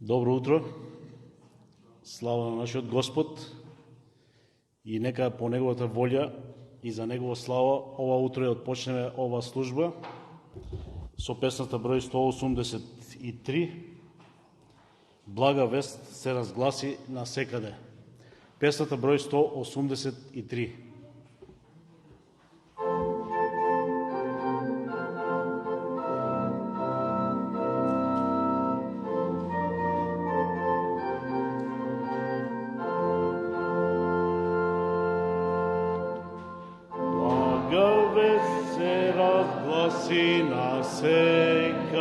Добро утро, слава на нашиот Господ и нека по Неговата волја и за Негова слава ова утро ја отпочнеме ова служба со песната број 183. Блага вест се разгласи на секаде. Песната број 183. Se razglasi na sekade,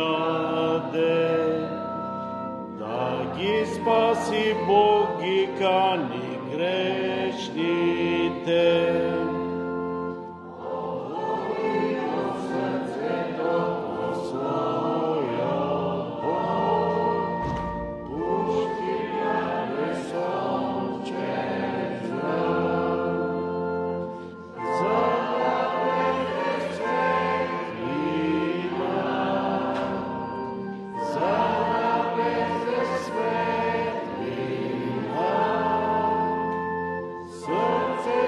da gi spasi Bog i kani grešните. Srce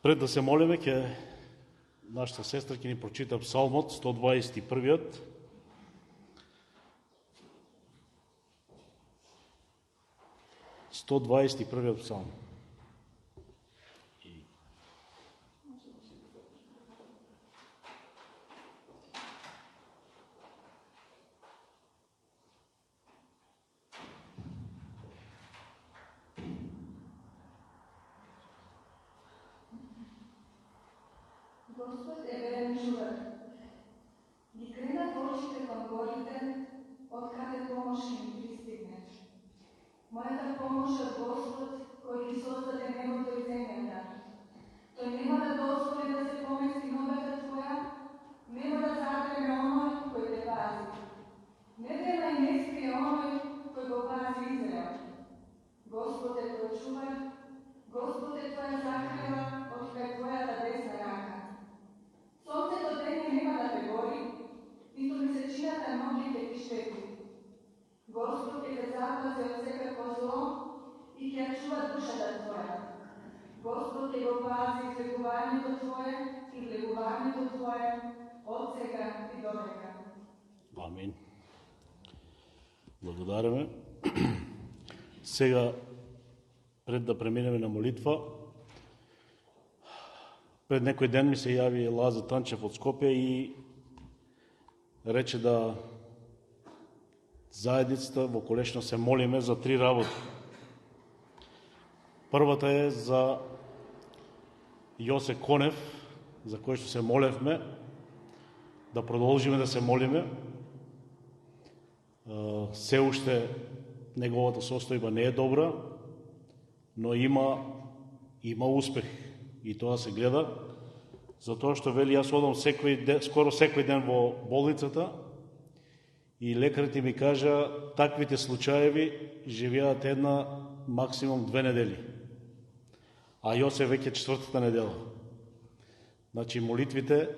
Пред да се молиме, нашата сестра ќе ни прочита Псалмот 121. Псалм. Господ е верен чувар. Ги кренат очите кон горите, откаде помош ми пристигне. Мојата помош од Господ, кој ги создаде небото и земјата. Тој нема да дозволи да се помести ногата твоја, нема да затреме оној кој те пази. Не дела и не скрие оној кој го пази Израел. Господ е твој чувар, Господ е твоја захрела од крај твојата десна рака. Сонцето дење нема да те гори, ниту месечината ноги ќе ти штети. Господ ќе те запази од секако зло и ќе ја чува душата твоја. Господ ќе го пази излегувањето твое и влегувањето твое од сега и до века. Амин. Благодариме. Сега, пред да преминеме на молитва, пред некој ден ми се јави Лаза Танчев од Скопје и рече да заедницата во колешно се молиме за 3 работи. Првата е за Јосе Конев, за кој што се молевме, да продолжиме да се молиме. Се уште неговата состојба не е добра, но има успех. И тоа се гледа, затоа што вели, јас одам скоро секој ден во болницата и лекарите ми кажа, таквите случаеви живеат 1, максимум 2 недели. А Јосе веќе 4-та недела. Значи, молитвите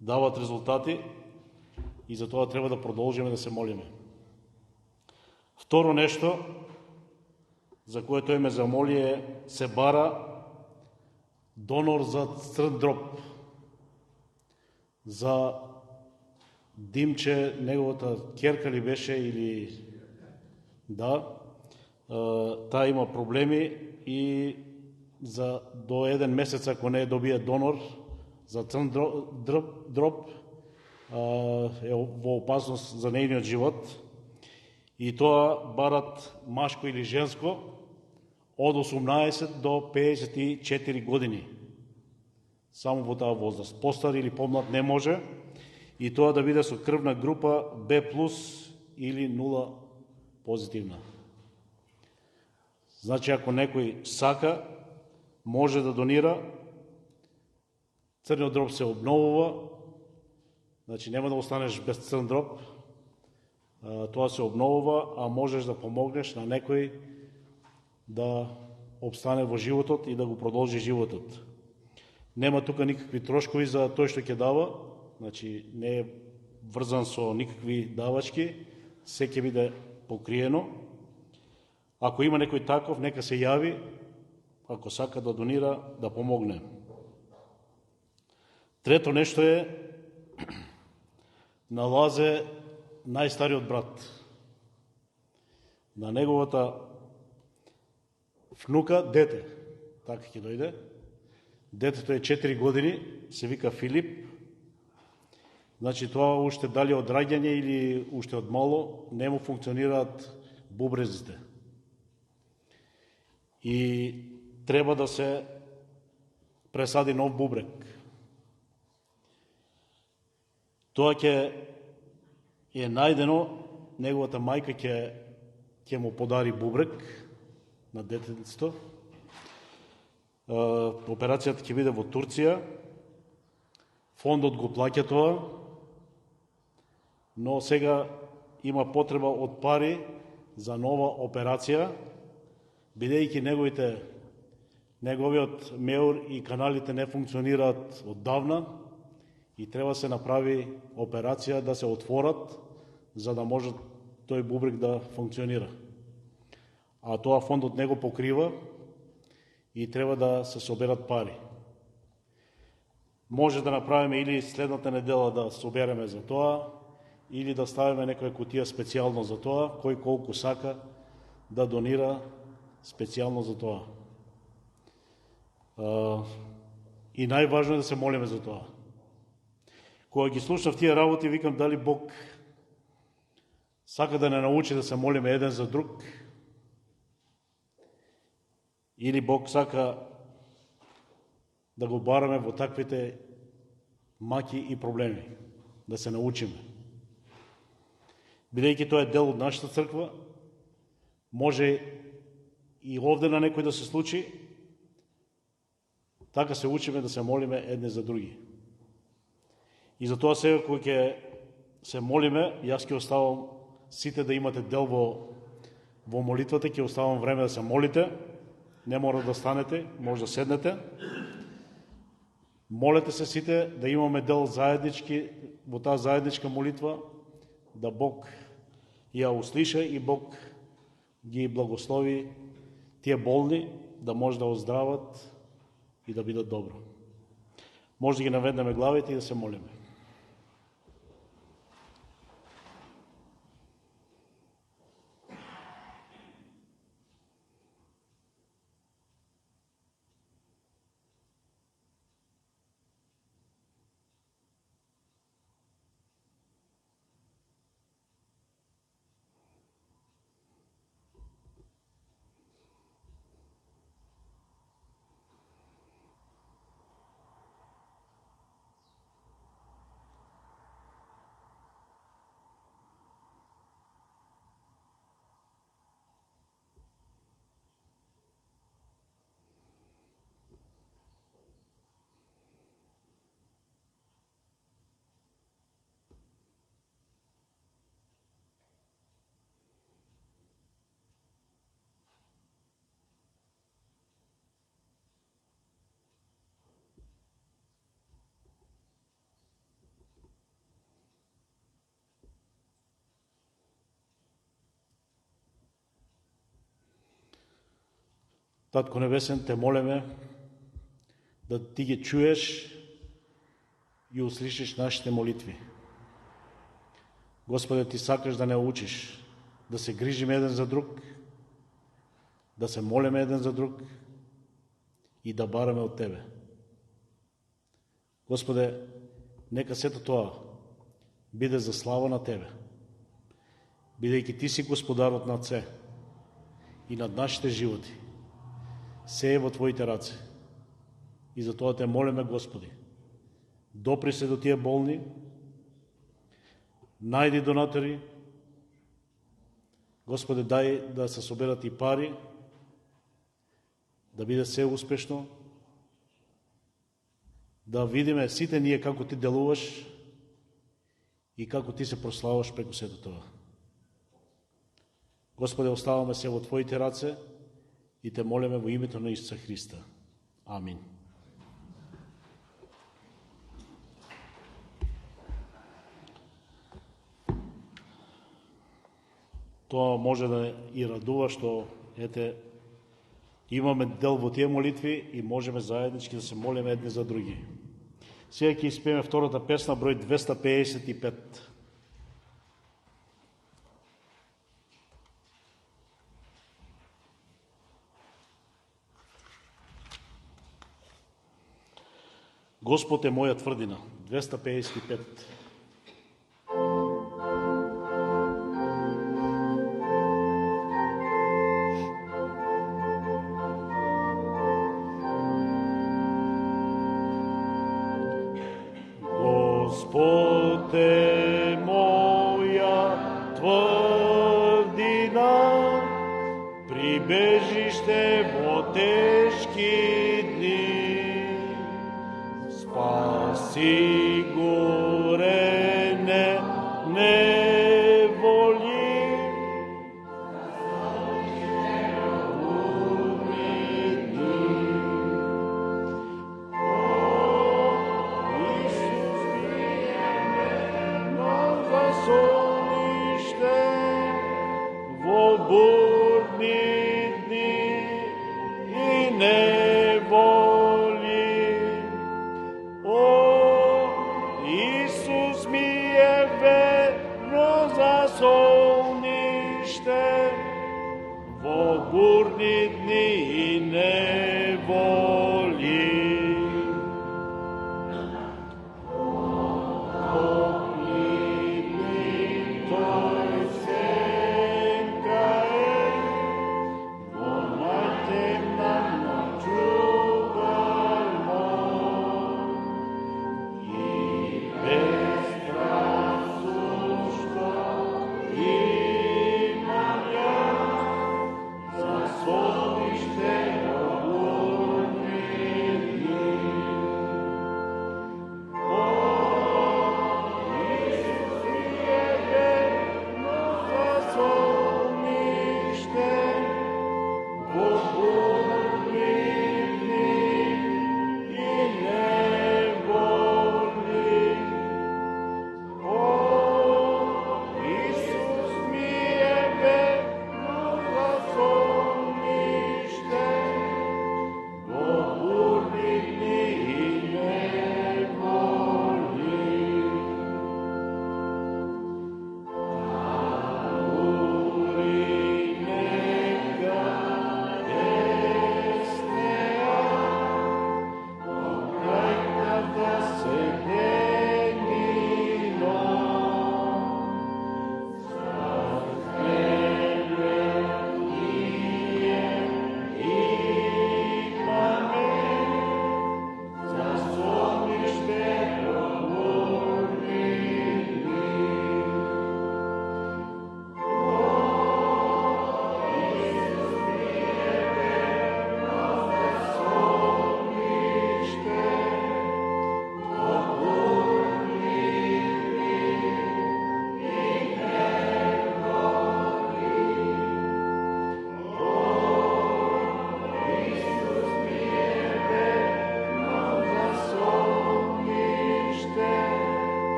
дават резултати и затоа треба да продолжиме да се молиме. Второ нешто, за кое тој ме замоли е, се бара донор за црн дроб. За Димче, неговата керка ли беше или да, таа има проблеми и за до 1 месец, ако не добие донор за црн дроб, е во опасност за нејниот живот. И тоа барат машко или женско од 18 до 54 години. Само во таа возраст. Постар или помлад не може. И тоа да биде со крвна група B+ или 0 позитивна. Значи, ако некој сака, може да донира. Црниот дроб се обновува. Значи, нема да останеш без црн дроб. Тоа се обновува, а можеш да помогнеш на некој да обстане во животот и да го продолжи животот. Нема тука никакви трошкови за тој што ќе дава, значи не е врзан со никакви давачки, се ќе биде покриено. Ако има некој таков, нека се јави, ако сака да донира, да помогне. Трето нешто е на Лазе, најстариот брат. На неговата внука, дете, така ќе дојде. Детето е 4 години, се вика Филип. Значи, тоа уште дали од раѓање или уште од мало, не му функционираат бубрезите. И треба да се пресади нов бубрек. Тоа ќе е најдено, неговата мајка ќе му подари бубрек на детенцето. Операцијата ќе биде во Турција. Фондот го плаќа тоа, но сега има потреба од пари за нова операција, бидејќи неговиот меур и каналите не функционираат оддавна и треба се направи операција да се отворат, за да може тој бубрек да функционира. А тоа фондот не го покрива и треба да се соберат пари. Може да направиме или следната недела да собереме за тоа, или да ставиме некоја кутија специјално за тоа, кој колку сака да донира специјално за тоа. И најважно е да се молиме за тоа. Кога ги слушнав тие работи, викам дали Бог сака да не научи да се молиме еден за друг, или Бог сака да го бараме во таквите маки и проблеми, да се научиме. Бидејќи тоа е дел од нашата црква, може и овде на некој да се случи, така се учиме да се молиме едни за други. И затоа сега кога ќе се молиме, јас ќе оставам сите да имате дел во молитвата, ќе оставам време да се молите, не мора да станете, може да седнете. Молете се сите да имаме дел заеднички во таа заедничка молитва, да Бог ја услиша и Бог ги благослови тие болни да може да оздрават и да бидат добро. Може да ги наведнеме главите и да се молиме. Татко Небесен, те молиме да ти ги чуеш и услышиш нашите молитви. Господе, ти сакаш да не учиш, да се грижиме еден за друг, да се молиме еден за друг и да бараме од Тебе. Господе, нека сето тоа биде за слава на Тебе, бидејќи Ти си Господарот над се и над нашите животи. Се е во Твоите раце. И затоа те молиме, Господи, допри се до тие болни, најди донатори, Господи, дај да се соберат и пари, да биде се успешно, да видиме сите ние како Ти делуваш и како Ти се прославаш преку сето тоа. Господи, оставаме се во Твоите раце и те молиме во името на Исуса Христа. Амин. Тоа може да и радува што имаме дел во тие молитви и можеме заеднички да се молиме едни за други. Сега ќе испееме втората песна, број 255. Господ е моја тврдина, 255. Господ е моја тврдина, прибежиште во тешки дни, сигурен o burni dni i nevolji.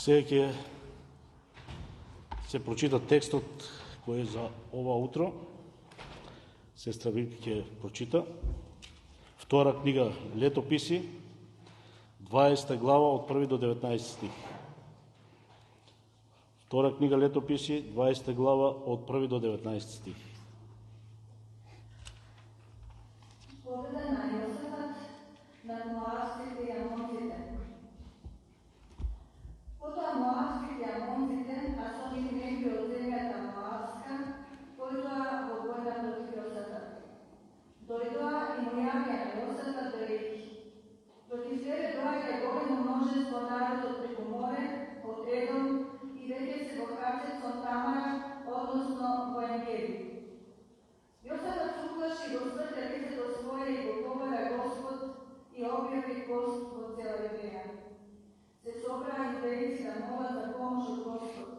Сега ќе се прочита текстот кој е за ова утро. Сестра Вилки ќе прочита. Втора книга Летописи, 20 глава од 1 до 19 стих. Втора книга Летописи, 20 глава од 1 до 19 стих. Победа на Јосафат над Моавските и Амонците. Потоа Моавските и Амонците, а со нив некои од земјата Моавска, појдоа во војна против Јосафат. Дојдоа и му јавија на Јосафат да реки: против тебе доаѓа големо множество народ од преку море, од Едом, и веќе се во Хацецон Тамара, односно во Енгеди. Јосафат се уплаши го сврте лицето своје и го побара Господ и објави пост во цела Јудеја. Се собраа јудејци да молат за помош од Господ.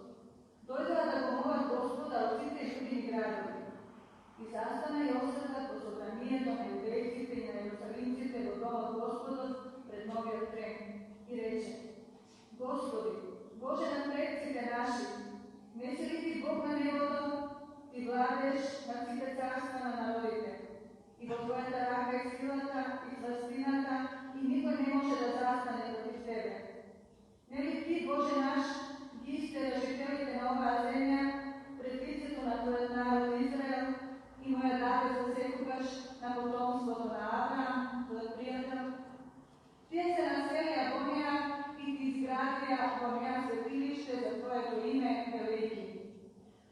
Дојдоа да го молат Господа од сите јудини градови. И застана Јосафат во собранието на јудејците и на јерусалимците во домот Господов пред новиот трен и рече: Господи, Боже на предците наши, не си ли ти Бог на небото? Ти владеш на сите царства на народите. И во твојата рака е силата и властината, и никој не може да застане против тебе. Нели ти, Боже наш, ги истераш жителите на ova zemlja pred лицето на твојот народ Израел и му ја даде за секогаш на потомството на Авраам, твојот пријател. Тие се населија во неа и ти изградија во неа светилиште за твоето име велики.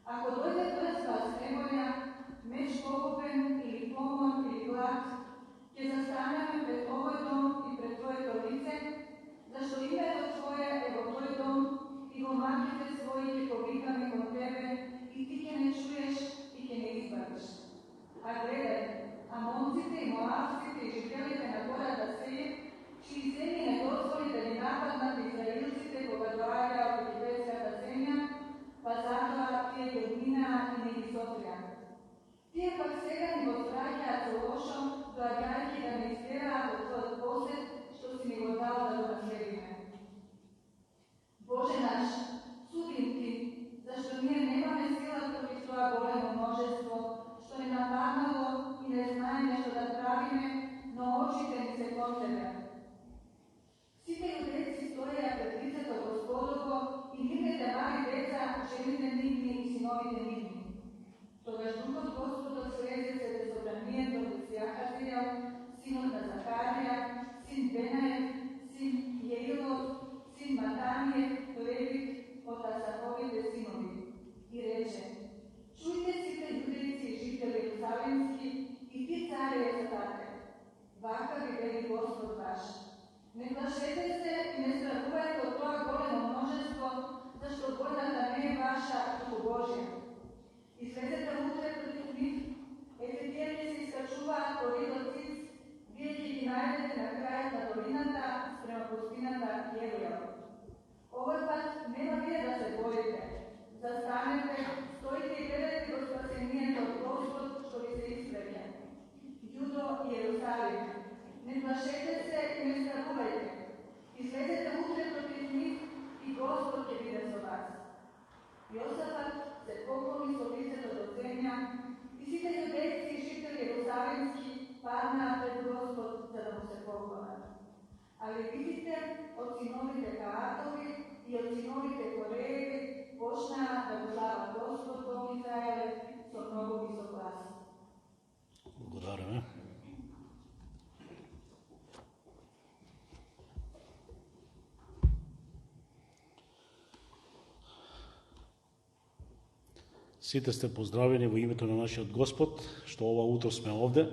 Ако дојде врска од снеголја, меч погубен или помор или глад, ќе застанеме пред овој дом и пред твоето лице, зашто името твое е во тој дом и во мачите своји ќе повикаме кон тебе и ти ќе не чуеш и ќе не избавиш. А гледај, Амонците и Моавците и жителите на гората Сеир, чии земји не дозволи да ги нападнат израелците кога доаѓаа од египетската земја, па затоа тие ги одминаа и не ги сотрија. Тие пак сега ни го свраќаат со лошо, доаѓајќи да не истераат од твојот посет, што си ни го дал да го наследиме. Боже наш, судим ти, зашто ние немаме сила против тоа големо множество, што не нападнало и не знаеме што да правиме, но очите ни се кон тебе. Сите јудејци стоеја пред лицето Господово и нивните мали деца, жените нивни и синовите нивни. Тогаш Духот Господов слезе се да собранието од Јахазијал, синот на Захарија, син Бенаев, син Јеилов, син Матаниев, Левит, од Асафовите синови, и рече: чујте сите јудејци и жители Јерусалимски и ти царе Езатате, вака ви вели Господ ваш. Не плашете се и не страхувајте од тоа големо множество, зашто војната не е ваша, туку Божја. Излезете утре против нив, ете тие ќе се искачуваат по ридот Циц, вие ќе ги најдете на крајот на долината спрема пустината Јелијал. Овој пат нема вие да се боите. Застанете, стоите и гледате го спасението од Господ што ви се испреќа. Јудо и Јерусалим, не плашете се и не страхувајте. Излезете утре против нив и Господ ќе биде со вас. Јосафат се поклони со лицето до земја и сите јудејци и жители Јерусалимски паднаа пред Господ за да му се поклонат. А левитите од синовите Каатови и од синовите Корееви почнаа да го слават Господ Бог Израелев со многу висок глас. Благодараме. Сите сте поздравени во името на нашиот Господ, што ова утро сме овде.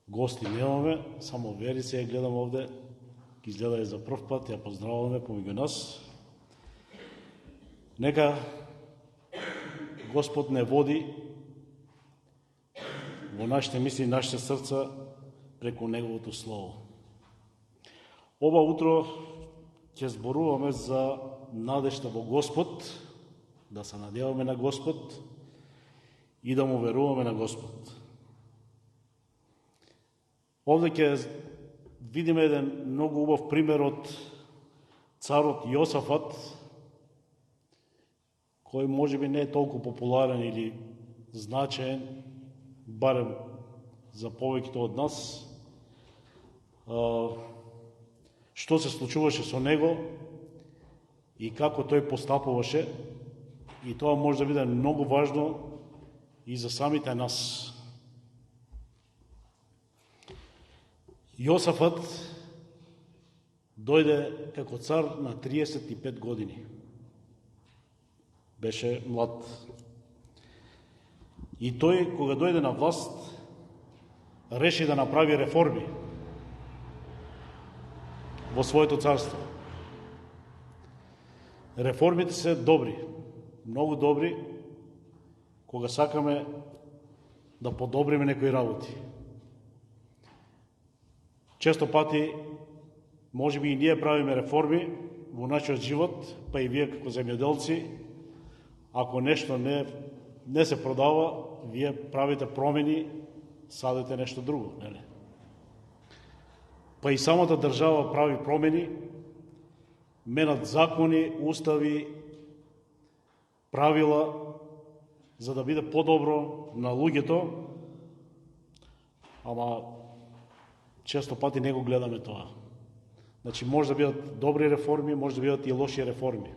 Гости немаме, само Верица ја гледам овде, ги изгледа за прв пат, ја поздравуваме помеѓу нас. Нека Господ не води во нашите мисли и нашите срца преку Неговото Слово. Ова утро ќе зборуваме за надежта во Господ, да се надеваме на Господ и да му веруваме на Господ. Овде ќе видиме еден многу убав пример од царот Јосафат, кој можеби не е толку популарен или значаен, барем за повеќето од нас. Што се случуваше со него и како тој постапуваше, и тоа може да биде многу важно и за самите нас. Јосафат дојде како цар на 35 години. Беше млад. И тој, кога дојде на власт, реши да направи реформи во своето царство. Реформите се добри, многу добри, кога сакаме да подобриме некои работи. Често пати, може би и ние правиме реформи во нашиот живот, па и вие како земјоделци, ако нешто не се продава, вие правите промени, садите нешто друго, нели? Па и самата држава прави промени, менат закони, устави, правила, за да биде подобро на луѓето, ама често пати не го гледаме тоа. Значи, може да бидат добри реформи, може да бидат и лоши реформи.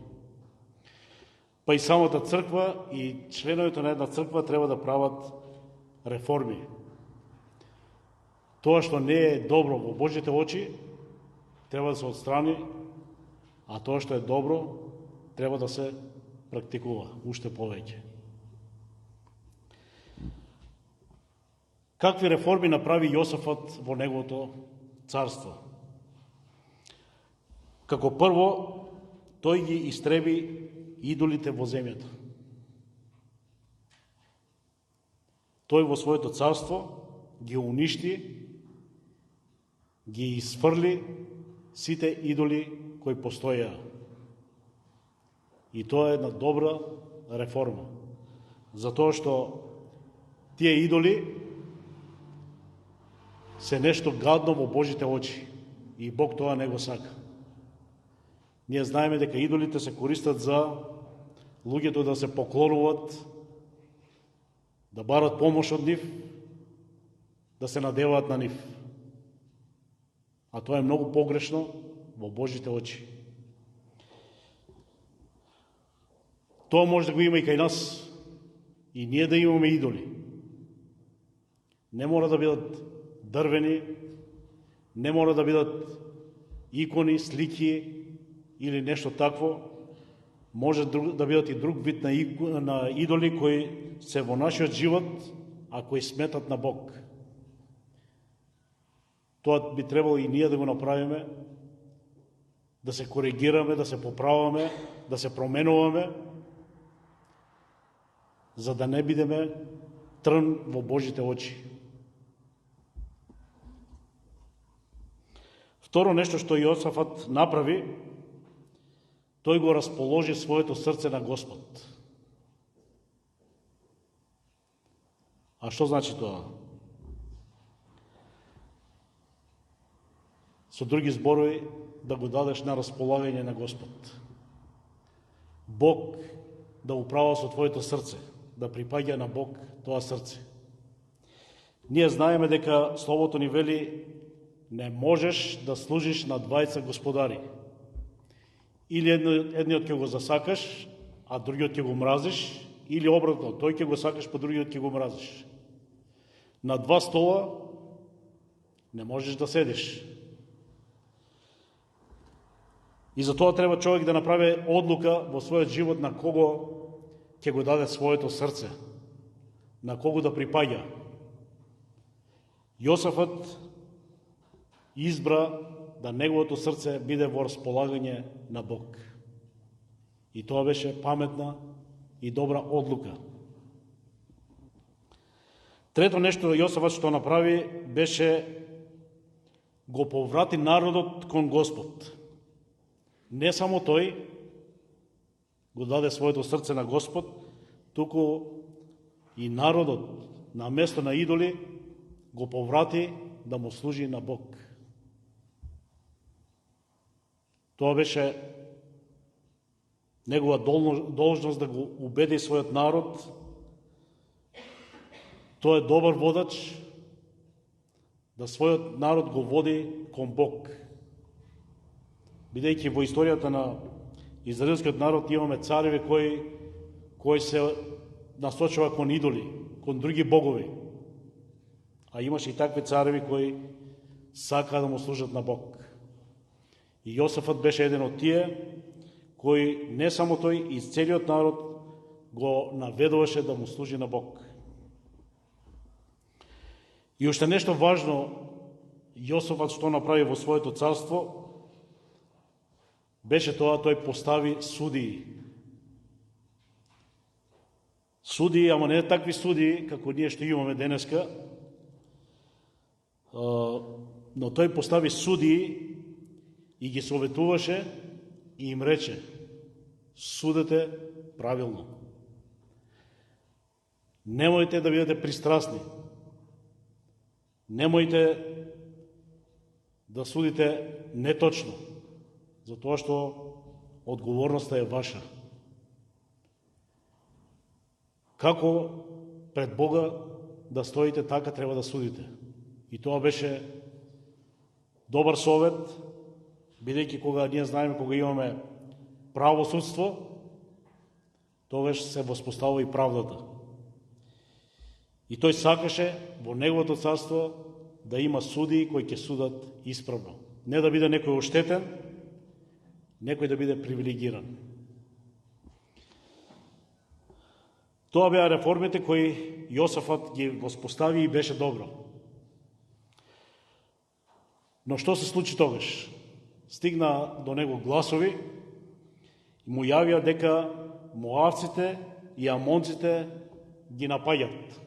па и самата црква и членовете на една црква треба да прават реформи. Тоа што не е добро во Божите очи, треба да се отстрани, а тоа што е добро, треба да се практикува уште повеќе. Какви реформи направи Јосафат во неговото царство? Како прво, тој ги истреби идолите во земјата. Тој во своето царство ги уништи, ги изфрли сите идоли кои постојаа. И тоа е една добра реформа. Затоа што тие идоли се нешто гадно во Божите очи. И Бог тоа не го сака. Ние знаеме дека идолите се користат за луѓето да се поклонуват, да барат помош од нив, да се надеваат на нив. А тоа е многу погрешно во Божите очи. Тоа може да го има и кај нас, и ние да имаме идоли. Не мора да бидат дрвени, не мора да бидат икони, слики или нешто такво. Може да бидат и друг вид на идоли кои се во нашиот живот, а кои сметат на Бог. Тоа би требало и ние да го направиме, да се коригираме, да се поправаме, да се променуваме, за да не бидеме трн во Божите очи. Второ нешто што Јосафат направи, тој го расположи своето срце на Господ. А што значи тоа? Со други зборови, да го дадеш на располагање на Господ. Бог да управа со твоето срце, да припаѓа на Бог тоа срце. Ние знаеме дека Словото ни вели не можеш да служиш на двајца господари. Или едниот ќе го засакаш, а другиот ќе го мразиш, или обратно, тој ќе го сакаш, па другиот ќе го мразиш. На два стола не можеш да седиш. И затоа треба човек да направи одлука во својот живот на кого ќе го даде своето срце, на кого да припаѓа. Јосафат избра да неговото срце биде во располагање на Бог. И тоа беше паметна и добра одлука. Трето нешто Јосафат што направи беше го поврати народот кон Господ. Не само тој го даде своето срце на Господ, туку и народот на место на идоли го поврати да му служи на Бог. Тоа беше негова должност да го убеди својот народ. Тој е добар водач, да својот народ го води кон Бог. Бидејќи во историјата на израелскиот народ имаме цареви кои се насочува кон идоли, кон други богови. А имаше и такви цареви кои сака да му служат на Бог. И Јосафат беше еден од тие кои не само тој, и целиот народ го наведуваше да му служи на Бог. И уште нешто важно Јосафат што направи во своето царство беше тоа, тој постави судии. Судии, ама не такви судии како ние што имаме денеска, но тој постави судии и ги советуваше и им рече: судете правилно. Немојте да бидете пристрасни. Немојте да судите неточно, затоа што одговорноста е ваша. Како пред Бога да стоите, така треба да судите. И тоа беше добар совет, бидејќи кога ние знаеме, кога имаме правосудство, тогаш се воспостава и правдата. И тој сакаше во неговото царство да има судии кои ќе судат исправно. Не да биде некој оштетен, некој да биде привилегиран. Тоа беа реформите кои Јосафат ги воспостави и беше добро. Но што се случи тогаш? Стигна до него гласови и му јавија дека Моавците и Амонците ги напаѓат.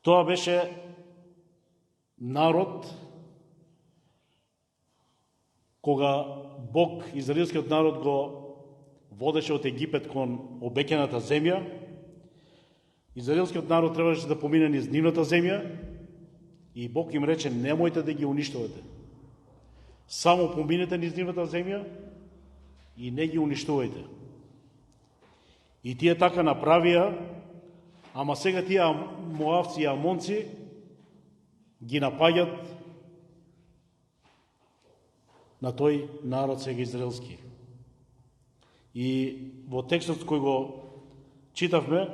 Тоа беше народ кога Бог, израелскиот народ, го водеше од Египет кон обеќаната земја. Израелскиот народ требаше да помине низ нивната земја и Бог им рече: немојте да ги уништувате. Само поминете низ нивната земја и не ги уништувајте. И тие така направија, ама сега тие Моавци и Амонци ги напаѓат на тој народ сега израелски. И во текстот кој го читавме,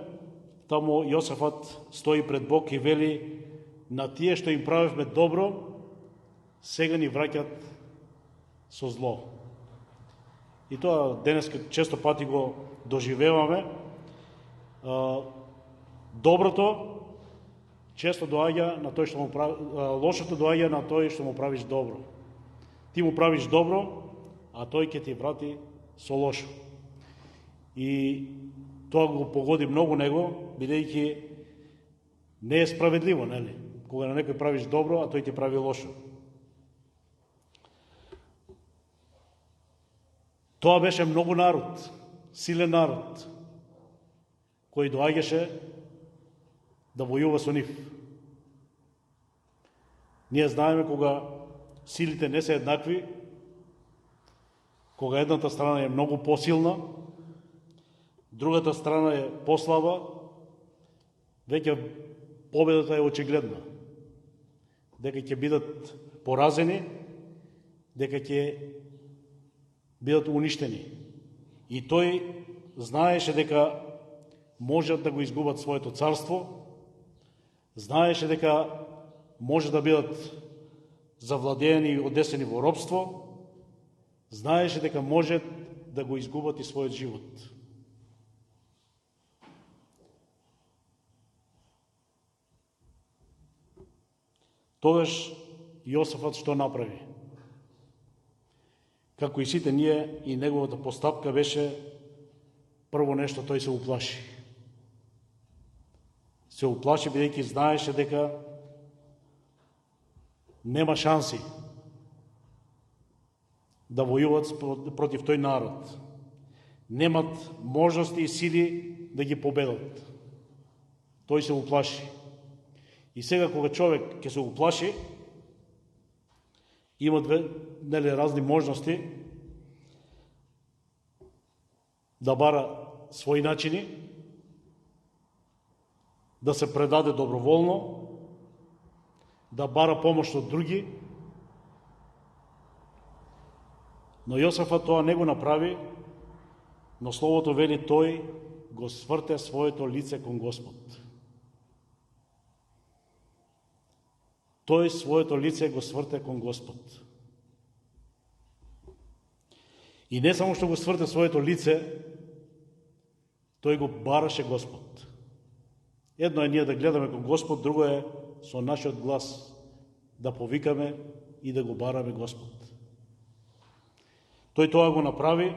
таму Јосафат стои пред Бог и вели: на тие што им правевме добро, сега ни враќат со зло. И тоа денес често пати го доживеваме. Доброто често доаѓа на тој што му прави, лошото доаѓа на тој што му правиш добро. Ти му правиш добро, а тој ќе ти врати со лошо. И тоа го погоди многу него, бидејќи не е справедливо, нели? Кога на некој правиш добро, а тој ти прави лошо. Тоа беше многу народ, силен народ, кој доаѓаше да војува со нив. Ние знаеме кога силите не се еднакви, кога едната страна е многу посилна, другата страна е послаба, веќе победата е очигледна. Дека ќе бидат поразени, дека ќе бидат уништени. И тој знаеше дека можат да го изгубат своето царство, знаеше дека може да бидат завладеени и одесени во робство, знаеше дека може да го изгубат и својот живот. Тогаш Јосафат што направи? Како и сите ние, и неговата постапка беше прво нешто, тој се уплаши. Се уплаши бидејќи знаеше дека нема шанси да војуват против тој народ. Немат можности и сили да ги победат. Тој се уплаши. И сега кога човек ќе се уплаши, има разни можности да бара своји начини, да се предаде доброволно, да бара помош од други. Но Јосафат тоа не го направи, но Словото вели тој го сврте своето лице кон Господ. Тој своето лице го сврте кон Господ. И не само што го сврте своето лице, тој го бараше Господ. Едно е ние да гледаме кон Господ, друго е со нашиот глас да повикаме и да го бараме Господ. Тој тоа го направи,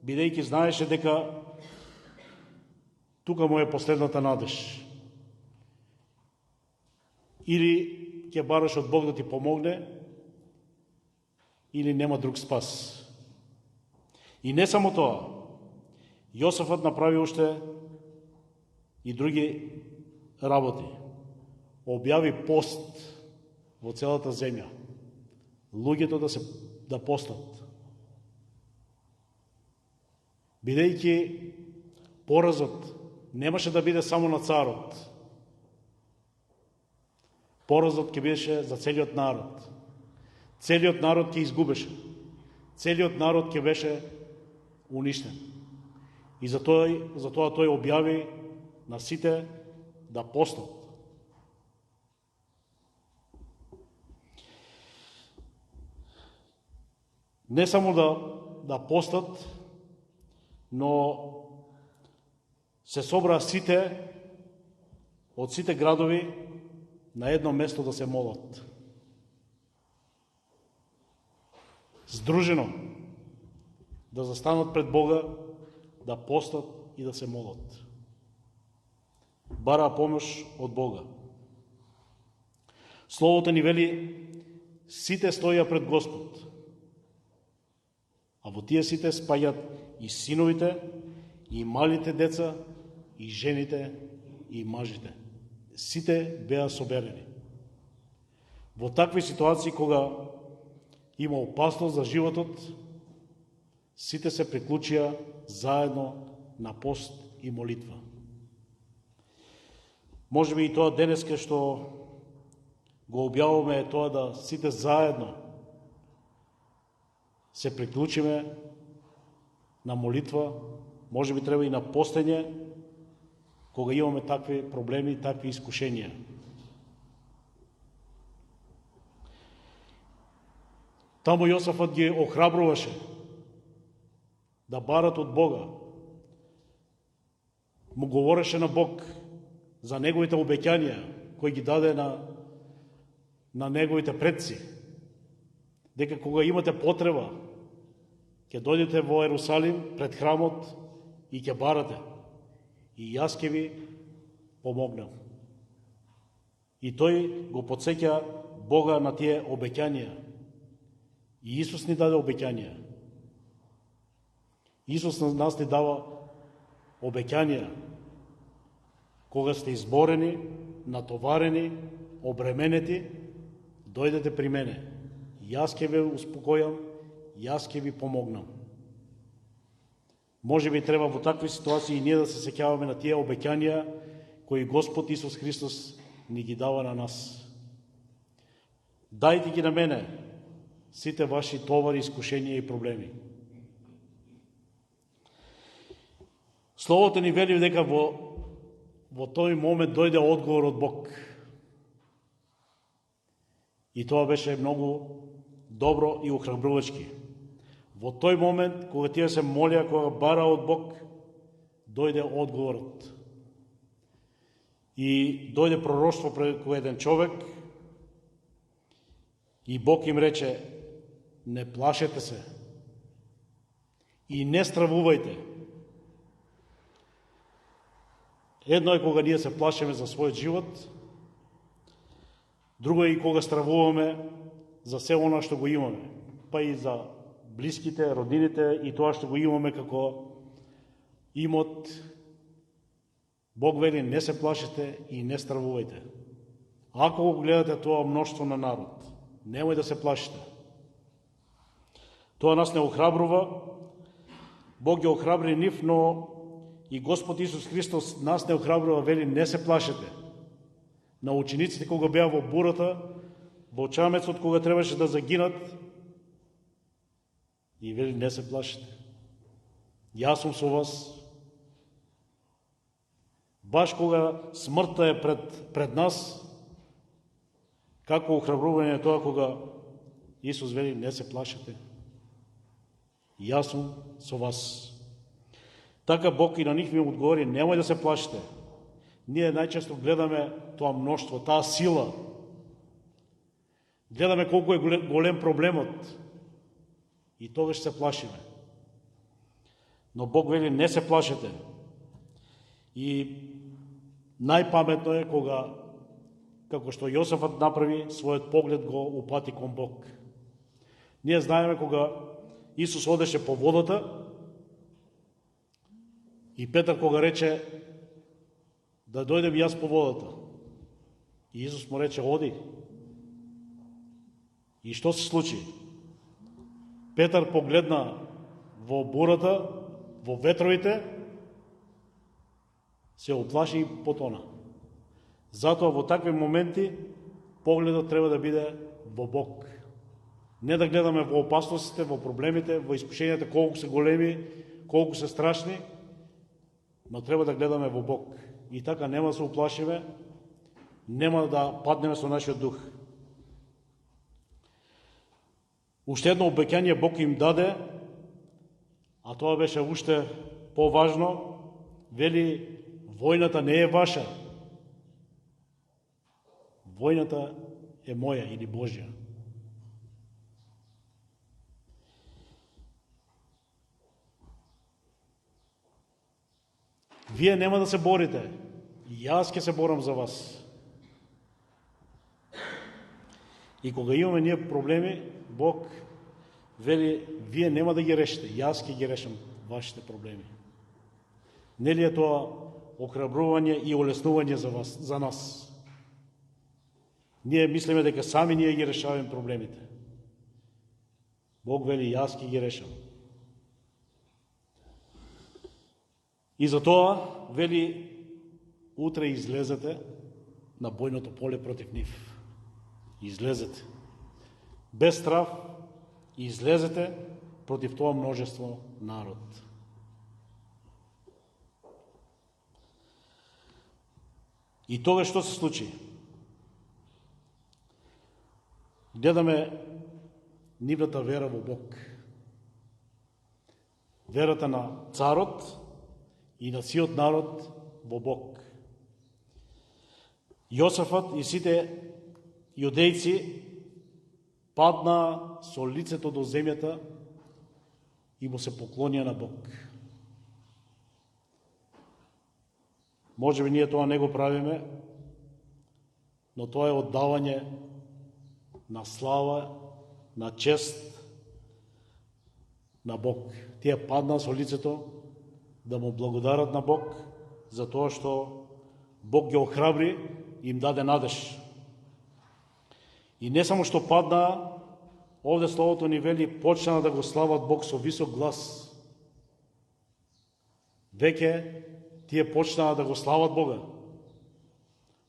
бидејќи знаеше дека тука му е последната надеж. Или ќе бараш од Бог да ти помогне, или нема друг спас. И не само тоа, Јосафат направи уште и други работи. Објави пост во целата земја. Луѓето да постат. Бидејќи поразот немаше да биде само на царот. Поразот ќе беше за целиот народ. Целиот народ ќе изгубеше. Целиот народ ќе беше уништен. И затоа тој објави на сите да постат. Не само да постат, но се собраа сите од сите градови на едно место да се молат. Здружено да застанат пред Бога, да постат и да се молат. Бараа помош од Бога. Словото ни вели, сите стоја пред Господ, а во тие сите спаѓат и синовите, и малите деца, и жените, и мажите. Сите беа соберени. Во такви ситуации, кога има опасност за животот, сите се приклучија заедно на пост и молитва. Може би и тоа денеска што го објавуваме е тоа да сите заедно се приклучиме на молитва, може би треба и на постење, кога имаме такви проблеми, такви искушенија. Таму Јосафот ги охрабруваше да барат од Бога. Му говореше на Бог за неговите обеќања, кои ги даде на неговите предци. Дека кога имате потреба, ќе дојдете во Ерусалим пред храмот и ќе барате. И јас ќе ви помогнам. И тој го потсеќа Бога на тие обеќања. И Исус ни даде обеќања. Исус на нас ни дава обеќања. Кога сте изборени, натоварени, обременети, дојдете при мене. Јас ќе ве успокојам, јас ќе ви помогнам. Може би треба во такви ситуации и ние да се сеќаваме на тие обеќања кои Господ Исус Христос ни ги дава на нас. Дајте ги на мене сите ваши товари, искушенија и проблеми. Словото ни вели дека во тој момент дојде одговор од Бог. И тоа беше многу добро и охрабрувачки. Во тој момент, кога тие се молеа, кога бара од Бог, дојде одговорот. И дојде пророштво преку еден човек и Бог им рече: не плашете се и не стравувајте. Едно е кога ние се плашиме за својот живот, друго е и кога стравуваме за се она што го имаме, па и за блиските, роднините и тоа што го имаме како имот. Бог вели: не се плашите и не стравувајте. Ако го гледате тоа мноштво на народ, немој да се плашите. Тоа нас не охрабрува, Бог ги охрабри нив, но и Господ Исус Христос нас не охрабрува, вели: не се плашете. На учениците кога беа во бурата, во чамецот кога требаше да загинат, и вели: не се плашите. Јас сум со вас. Баш кога смртта е пред нас, како охрабрување е тоа кога Исус вели: не се плашете. Јас сум со вас. Така Бог и на нив ми одговори: немој да се плашите. Ние најчесто гледаме тоа мноштво, таа сила. Гледаме колку е голем проблемот и тогаш се плашиме. Но Бог вели: не се плашете. И најпаметно е кога, како што Јосафот направи, својот поглед го упати кон Бог. Ние знаеме кога Исус одеше по водата и Петар кога рече: да дојдем јас по водата. И Исус му рече: оди. И што се случи? Петар погледна во бурата, во ветровите, се оплаши и потона. Затоа во такви моменти погледот треба да биде во Бог. Не да гледаме во опасностите, во проблемите, во искушенијата колку се големи, колку се страшни, но треба да гледаме во Бог. И така нема да се уплашиме, нема да паднеме со нашиот дух. Уште едно обеќање Бог им даде, а тоа беше уште поважно, вели, војната не е ваша, војната е моја или Божја. Вие нема да се борите, јас ќе се борам за вас. И кога имаме ние проблеми, Бог вели, вие нема да ги решите, јас ќе ги решам вашите проблеми. Нели е тоа охрабрување и олеснување за вас, за нас? Ние мислиме дека сами ние ги решаваме проблемите. Бог вели, јас ќе ги решам. И затоа вели, утре излезете на бојното поле против нив. Излезете. Без страв, излезете против тоа множество народ. И тогаш што се случи? Гледаме нивната вера во Бог. Верата на царот и на сиот народ во Бог. Јосафат и сите јудејци падна со лицето до земјата и му се поклонија на Бог. Може би ние тоа не го правиме, но тоа е оддавање на слава, на чест на Бог. Тие падна со лицето да му благодарат на Бог за тоа што Бог ги охрабри и им даде надеж. И не само што падна, овде словото ни вели, почна да го слават Бог со висок глас. Веќе тие почнаа да го слават Бога.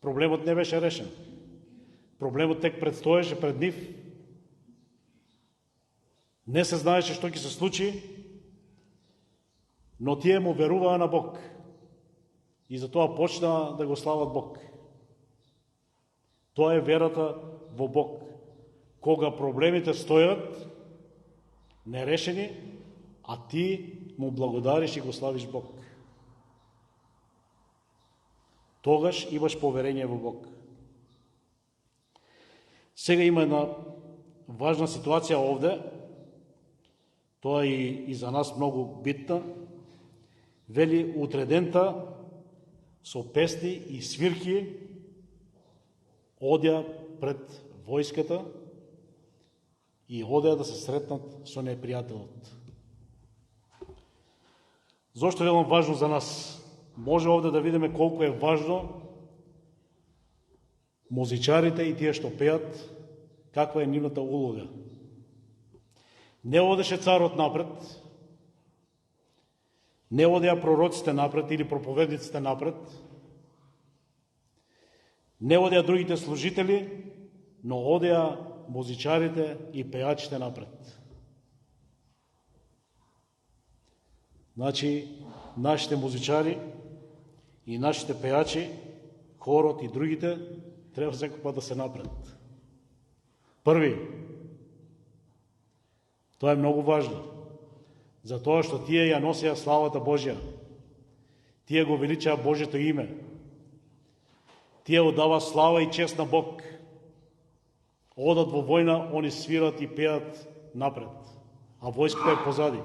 Проблемот не беше решен. Проблемот тек предстоеше пред нив. Не се знаеше што ќе се случи, но тие му веруваа на Бог. И затоа почнаа да го слават Бог. Тоа е верата во Бог. Кога проблемите стојат нерешени, а ти му благодариш и го славиш Бог. Тогаш имаш поверение во Бог. Сега има една важна ситуација овде, тоа е и за нас многу битна. Вели, утредента со песни и свирки одја пред војската и одеа да се сретнат со непријателот. Зошто е важно за нас? Може овде да видиме колку е важно музичарите и тие што пеат, каква е нивната улога. Не одеше царот напред, не одеа пророците напред или проповедниците напред, не одеа другите служители, но одеа музичарите и пеачите напред. Значи, нашите музичари и нашите пеачи, хорот и другите, треба секој пат да се напред. Први. Тоа е многу важно. Затоа што тие ја носеа славата Божја. Тие го величаа Божјето име. Тие одава слава и чест на Бог. Одат во војна, они свират и пеат напред, а војската е позади.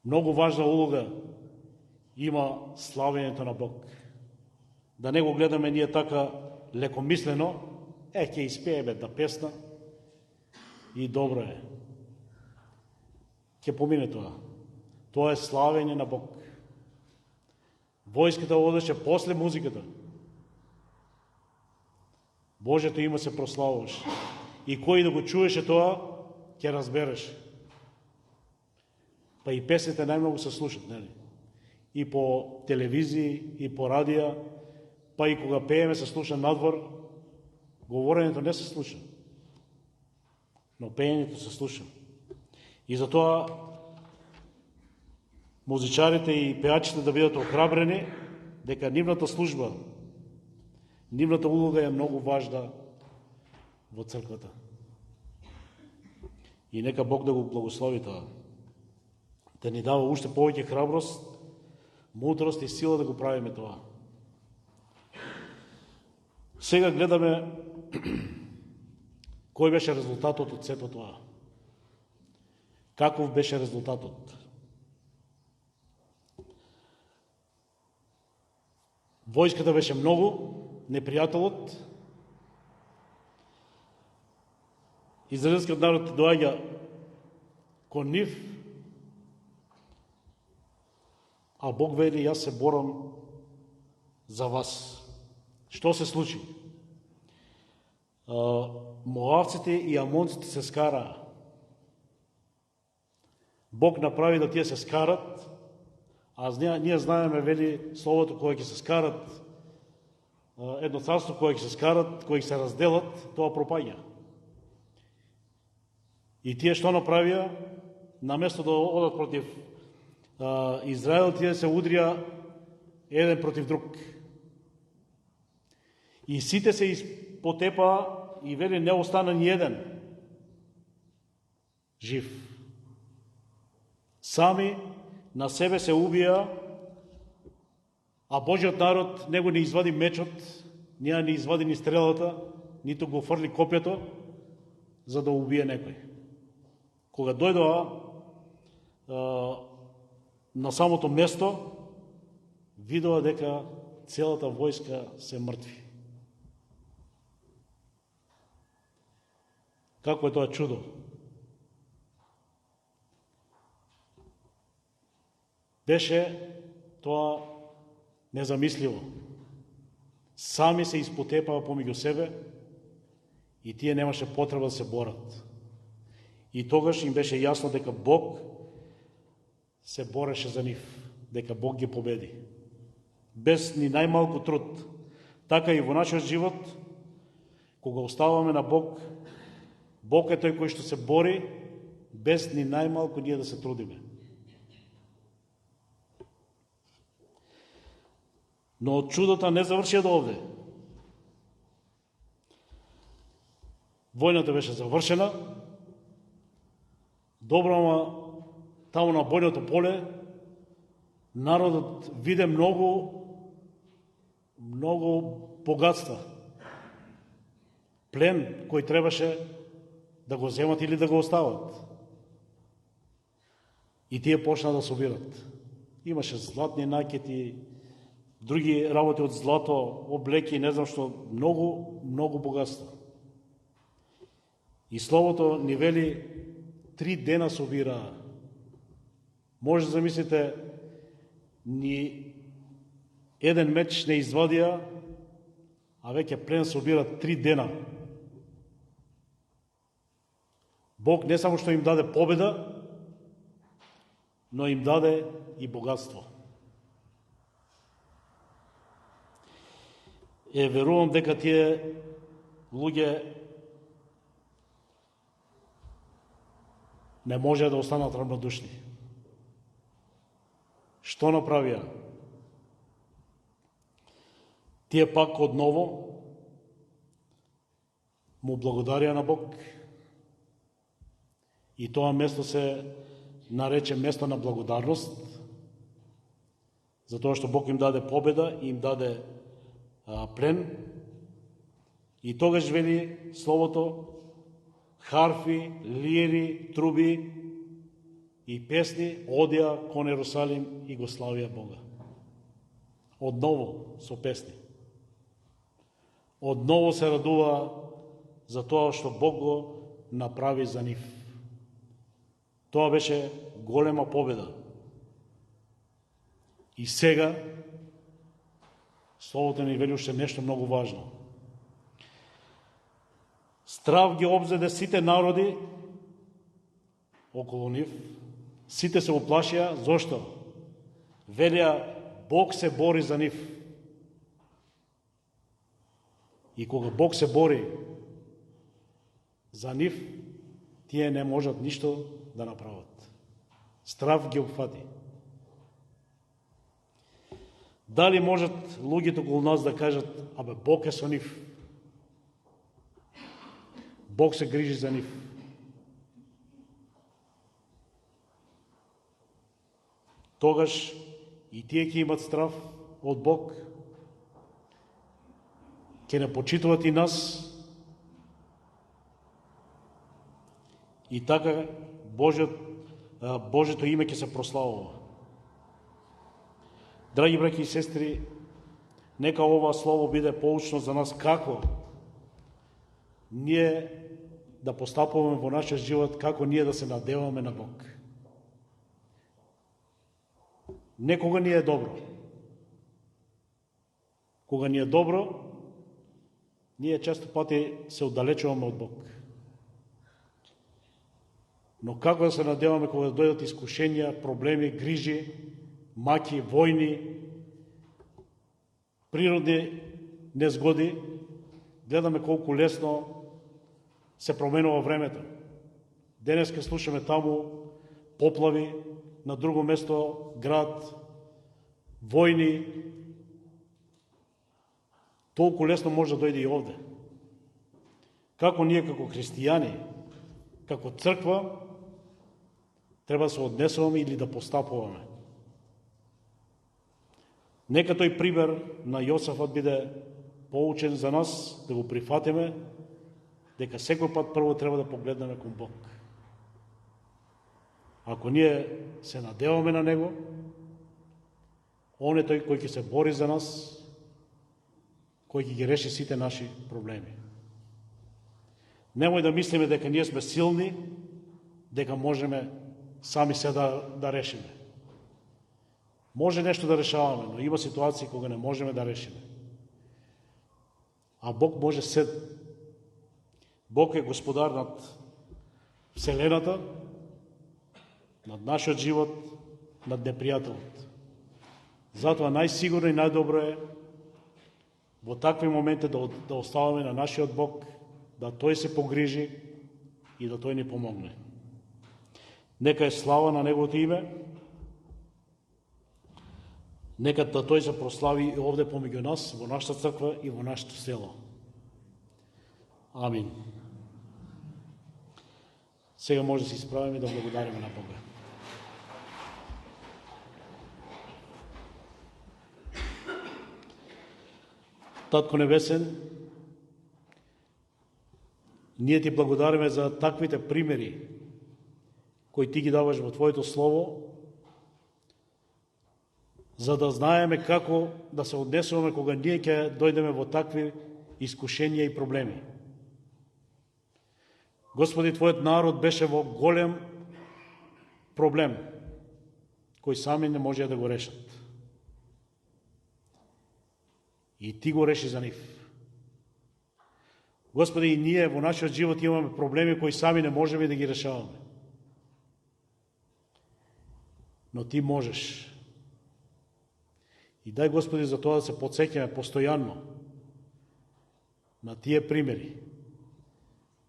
Многу важна улога има славењето на Бог. Да не го гледаме ние така лекомислено, ќе испееме да песна и добро е. Ќе помине тоа. Тоа е славење на Бог. Војската одеше после музиката. Божјето име се прославуваше. И кој да го чуеше тоа, ќе разбереш. Па и песните најмногу се слушат, нели? И по телевизии, и по радија, па и кога пееме се слуша надвор, говорењето не се слуша, но пеењето се слуша. И затоа музичарите и пеачите да бидат охрабрени дека нивната служба, нивната улога е многу важна во црквата. И нека Бог да го благослови тоа. Да ни дава уште повеќе храброст, мудрост и сила да го правиме тоа. Сега гледаме кој беше резултатот од сето тоа. Каков беше резултатот? Војската беше многу, непријателот. Израелскиот народ доаѓа кон нив, а Бог вели, јас се борам за вас. Што се случи? Моавците и амонците се скараа. Бог направи да тие се скарат, а ние знаеме, вели словото, кога ќе се скарат, едно царство кога ќе се скарат, кога ќе се разделат, тоа пропаѓа. И тие што направија? Наместо да одат против Израел, тие се удрија еден против друг. И сите се испотепаа и вели не остана ни еден жив. Сами на себе се убија, а Божиот народ него не извади мечот, не извади ни стрелата, ниту го фрли копјето, за да убие некој. Кога дојдоа на самото место, видоа дека целата војска се мртви. Како е тоа чудо? Беше тоа незамисливо. Сами се испотепаа помеѓу себе и тие немаше потреба да се борат. И тогаш им беше јасно дека Бог се бореше за нив, дека Бог ги победи. Без ни најмалку труд. Така и во нашиот живот, кога оставаме на Бог, Бог е тој кој што се бори, без ни најмалку ние да се трудиме. Но чудото не завршија до овде. Војната беше завршена. Добро, ама таму на бојното поле народот виде многу богатства. Плен кој требаше да го земат или да го остават. И тие почна да собират. Имаше златни накети, други работи од злато, облеки, не знам што, многу богатства. И словото ни вели 3 дена собираа. Може да замислите, ни еден меч не извадија, а веќе плен собира 3 дена. Бог не само што им даде победа, но им даде и богатство. Верувам дека тие луѓе не може да останат равнодушни. Што направија? Тие пак одново му благодарија на Бог и тоа место се нарече место на благодарност, затоа што Бог им даде победа и им даде плен. И тогаш вели словото, харфи, лири, труби и песни одеа кон Ерусалим и го славија Бога. Одново со песни. Одново се радува за тоа што Бог го направи за нив. Тоа беше голема победа. И сега словото ни вели уште нешто многу важно. Страв ги обзеде сите народи околу нив, сите се уплашија. Зошто? Велија, Бог се бори за нив. И кога Бог се бори за нив, тие не можат ништо да направат. Страв ги опфати. Дали можат луѓето околу нас да кажат, абе Бог е со нив. Бог се грижи за нив. Тогаш и тие ќе имат страв од Бог, ќе не почитуват и нас, и така Божето име ќе се прославува. Драги браќи и сестри, нека ова слово биде поучно за нас како ние да постапуваме во нашиот живот, како ние да се надеваме на Бог. Не кога ни е добро. Кога ни е добро, ние често пати се оддалечуваме од Бог. Но како да се надеваме кога дојдат искушенија, проблеми, грижи, маки, војни, природни незгоди, гледаме колку лесно се променува времето. Денеска слушаме таму поплави, на друго место град, војни. Толку лесно може да дојде и овде. Како ние како христијани, како црква, треба да се однесуваме или да постапуваме. Нека тој пример на Јосафот биде поучен за нас, да го прифатиме, дека секој пат прво треба да погледнеме кон Бог. Ако ние се надеваме на Него, Он е тој кој ќе се бори за нас, кој ќе ги реши сите наши проблеми. Немој да мислиме дека ние сме силни, дека можеме сами се да решиме. Може нешто да решаваме, но има ситуации кога не можеме да решиме. А Бог може се. Бог е господар над Вселената, над нашиот живот, над непријателот. Затоа најсигурно и најдобро е во такви моменти да оставаме на нашиот Бог, да Тој се погрижи и да Тој ни помогне. Нека е слава на Неговото име, нека да Тој се прослави и овде помеѓу нас, во нашата црква и во нашето село. Амин. Сега може да се исправиме и да благодариме на Бога. Татко Небесен, ние Ти благодариме за таквите примери кои Ти ги даваш во Твоето Слово, за да знаеме како да се однесуваме кога ние ќе дојдеме во такви искушенија и проблеми. Господи, Твојот народ беше во голем проблем, кој сами не можеа да го решат. И Ти го реши за нив. Господи, и ние во нашиот живот имаме проблеми кои сами не можеме да ги решаваме. Но Ти можеш. И дај, Господи, за тоа да се подсеќаме постојано на тие примери.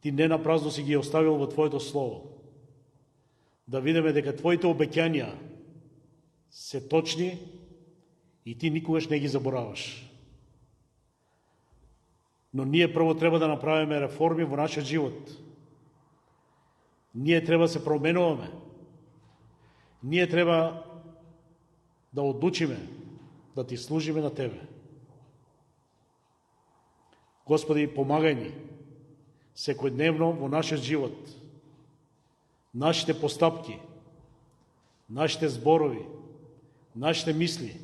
Ти не напразно си ги оставил во Твоето Слово. Да видиме дека Твоите обеќања се точни и Ти никогаш не ги забораваш. Но ние прво треба да направиме реформи во нашиот живот. Ние треба да се променуваме. Ние треба да одлучиме да Ти служиме на Тебе. Господи, помагај ни секојдневно во нашиот живот, нашите постапки, нашите зборови, нашите мисли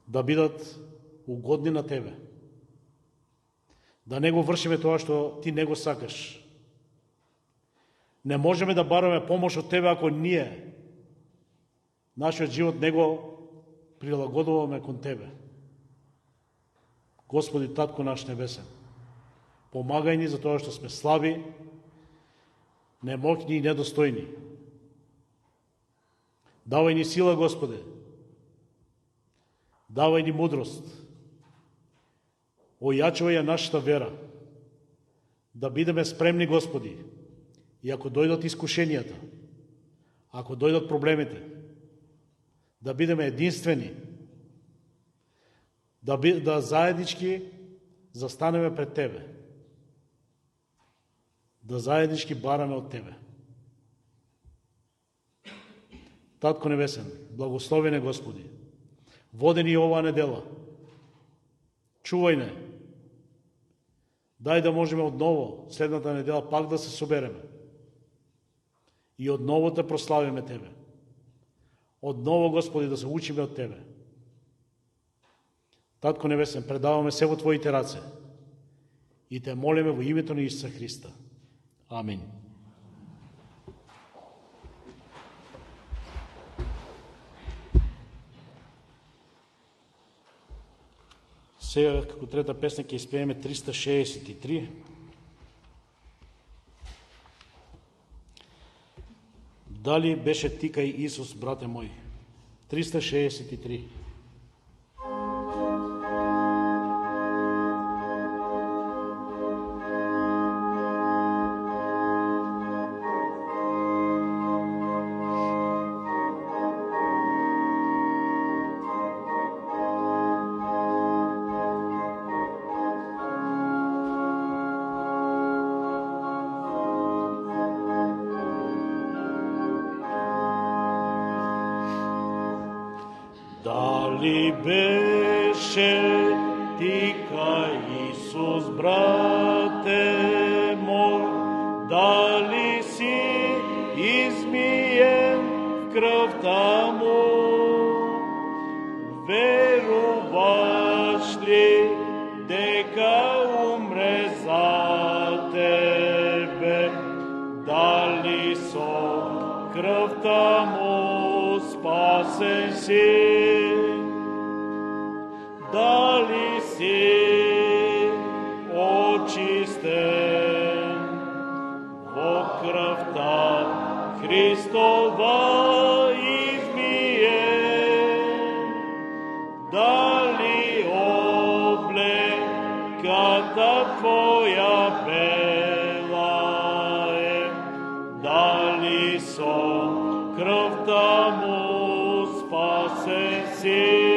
да бидат угодни на Тебе. Да не го вршиме тоа што Ти не го сакаш. Не можеме да бараме помош од Тебе ако ние нашиот живот не го прилагодуваме кон Тебе. Господи, Татко наш Небесен, помагај ни за тоа што сме слаби, немоќни и недостојни. Давај ни сила, Господе. Давај ни мудрост. Ојачувај ја нашата вера. Да бидеме спремни, Господи, и ако дојдат искушенијата, ако дојдат проблемите, да бидеме единствени, да заеднички застанеме пред Тебе, да заеднички бараме от Тебе. Татко Небесен, благослови Господи, води ни оваа недела, чувај не, дай да можеме одново, следната недела, пак да се собереме и одново да прославиме Тебе. Одново, Господи, да се учиме од Тебе. Татко Небесен, предаваме се во Твоите раце и Те молиме во името на Исуса Христа. Амин. Сега, како трета песна, ќе испееме 363. Дали беше ти кај Исус, брате мој? 363. Дали беше ти кај Исус, брате мој, дали си измиен в крвта му, веруваш ли дека умре за тебе, дали со крвта му спасен си? Дали си очистен во крвта Христова измиен? Дали облеката Твоја бела е? Дали со крвта му спасен си? Си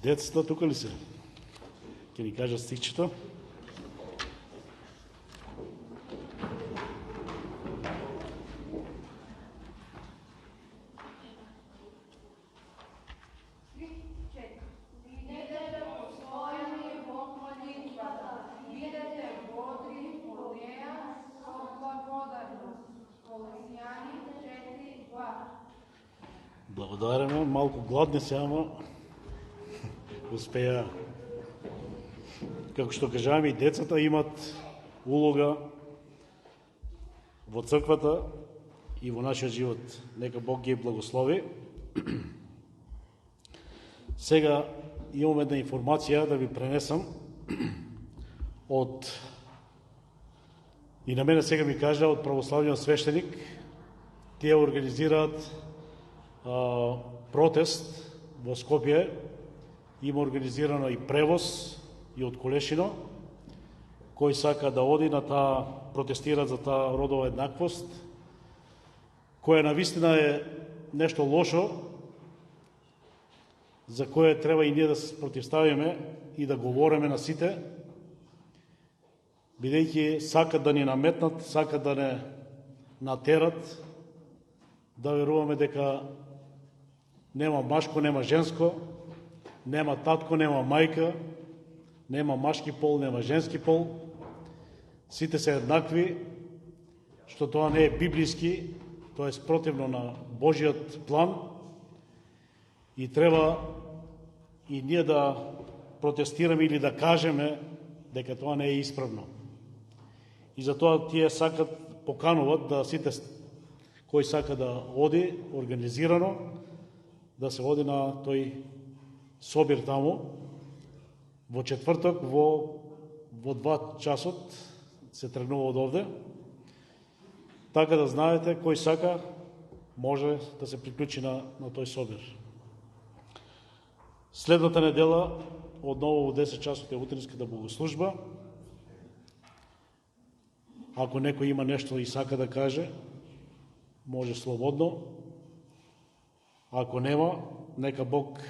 Децата тука ли се? Ќе ни кажа стихчето. Благодараме, малку гладни се, ама успеа. Како што кажаваме, и децата имат улога во црквата и во нашиот живот. Нека Бог ги благослови. Сега имам една информација да ви пренесам и на мене сега ми кажа од православниот свештеник. Тие организираат протест во Скопје, има организирано и превоз и од Колешино, кој сака да оди на таа, протестира за таа родова еднаквост, која навистина е нешто лошо, за кое треба и ние да се противставиме и да говориме на сите, бидејќи сакат да ни наметнат, сакат да не натерат, да веруваме дека нема машко, нема женско, нема татко, нема мајка, нема машки пол, нема женски пол. Сите се еднакви, што тоа не е библиски, тоа е спротивно на Божиот план и треба и ние да протестираме или да кажеме дека тоа не е исправно. И затоа тие сакат, покануват да сите кој сака да оди организирано, да се оди на тој собир таму, во четврток, во 2 часот се тргнува од овде, така да знаете, кој сака, може да се приклучи на тој собир. Следната недела, одново во 10 часот е утринската богослужба. Ако некој има нешто и сака да каже, може слободно. Ако нема, нека Бог